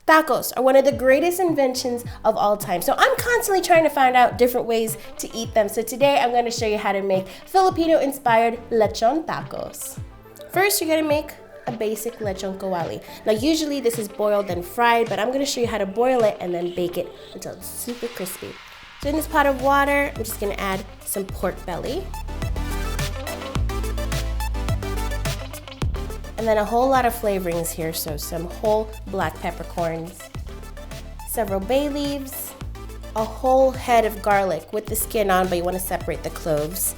Tacos are one of the greatest inventions of all time. So I'm constantly trying to find out different ways to eat them. So today I'm going to show you how to make Filipino-inspired lechon tacos. First, you're going to make a basic lechon kawali. Now usually this is boiled and fried, but I'm going to show you how to boil it and then bake it until it's super crispy. So in this pot of water, I'm just going to add some pork belly. And then a whole lot of flavorings here, so some whole black peppercorns, several bay leaves, a whole head of garlic with the skin on, but you want to separate the cloves.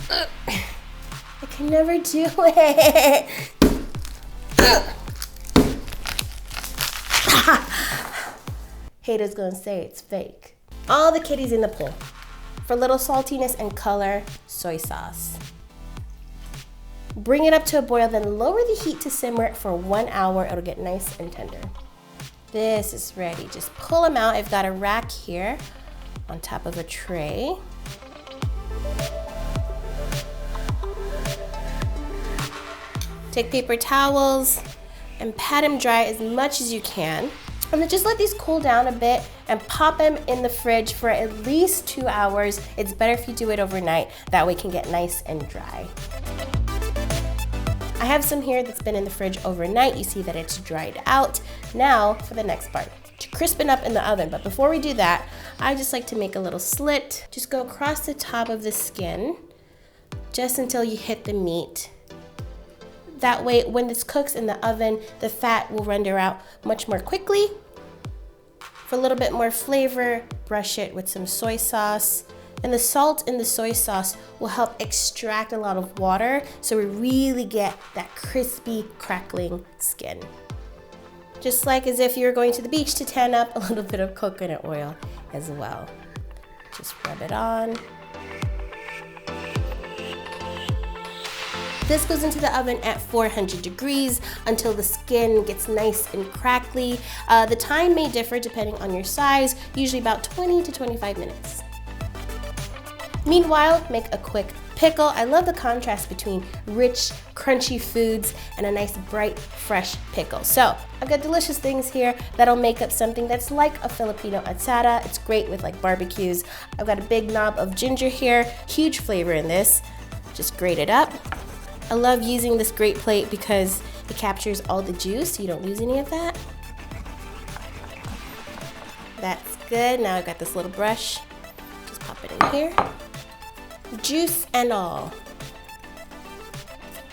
I can never do it. Haters gonna say it's fake. All the kitties in the pool. For a little saltiness and color, soy sauce. Bring it up to a boil, then lower the heat to simmer for 1 hour. It'll get nice and tender. This is ready. Just pull them out. I've got a rack here on top of a tray. Take paper towels and pat them dry as much as you can. And then just let these cool down a bit and pop them in the fridge for at least 2 hours. It's better if you do it overnight. That way it can get nice and dry. I have some here that's been in the fridge overnight. You see that it's dried out. Now for the next part, to crispen up in the oven. But before we do that, I just like to make a little slit. Just go across the top of the skin, just until you hit the meat. That way, when this cooks in the oven, the fat will render out much more quickly. For a little bit more flavor, brush it with some soy sauce. And the salt in the soy sauce will help extract a lot of water, so we really get that crispy, crackling skin. Just like as if you're going to the beach to tan up, a little bit of coconut oil as well. Just rub it on. This goes into the oven at 400 degrees until the skin gets nice and crackly. The time may differ depending on your size, usually about 20 to 25 minutes. Meanwhile, make a quick pickle. I love the contrast between rich, crunchy foods and a nice, bright, fresh pickle. So I've got delicious things here that'll make up something that's like a Filipino atchara. It's great with like barbecues. I've got a big knob of ginger here, huge flavor in this. Just grate it up. I love using this grate plate because it captures all the juice, so you don't lose any of that. That's good. Now I've got this little brush. Just pop it in here. Juice and all.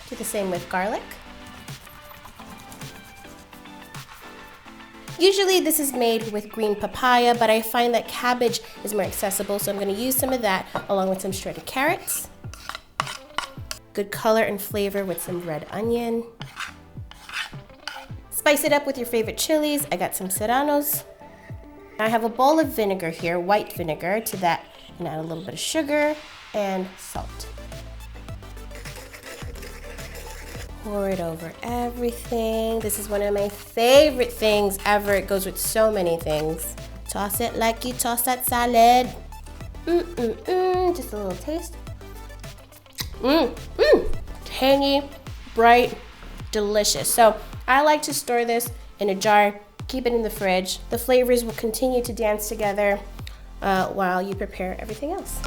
Do the same with garlic. Usually this is made with green papaya, but I find that cabbage is more accessible, so I'm going to use some of that along with some shredded carrots. Good color and flavor with some red onion. Spice it up with your favorite chilies. I got some serranos. I have a bowl of vinegar here, white vinegar. To that, and add a little bit of sugar and salt. Pour it over everything. This is one of my favorite things ever. It goes with so many things. Toss it like you toss that salad. Just a little taste. Tangy, bright, delicious. So I like to store this in a jar, keep it in the fridge. The flavors will continue to dance together while you prepare everything else.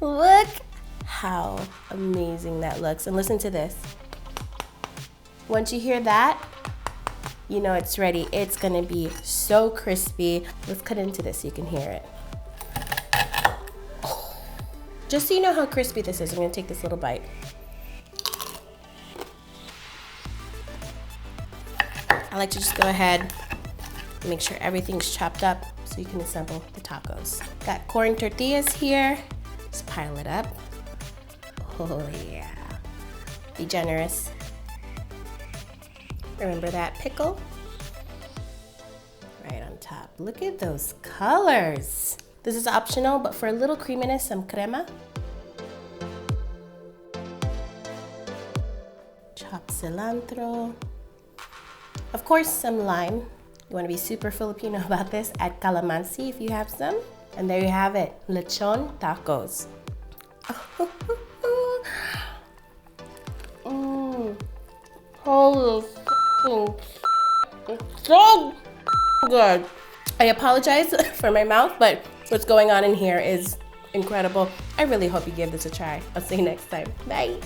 Look how amazing that looks. And listen to this. Once you hear that, you know it's ready. It's gonna be so crispy. Let's cut into this so you can hear it. Just so you know how crispy this is, I'm gonna take this little bite. I like to just go ahead and make sure everything's chopped up so you can assemble the tacos. Got corn tortillas here. Just pile it up. Oh yeah. Be generous. Remember that pickle? Right on top. Look at those colors. This is optional, but for a little creaminess, some crema. Chopped cilantro. Of course, some lime. You want to be super Filipino about this, add calamansi if you have some. And there you have it, lechon tacos. Holy it's so good. I apologize for my mouth, but what's going on in here is incredible. I really hope you give this a try. I'll see you next time. Bye.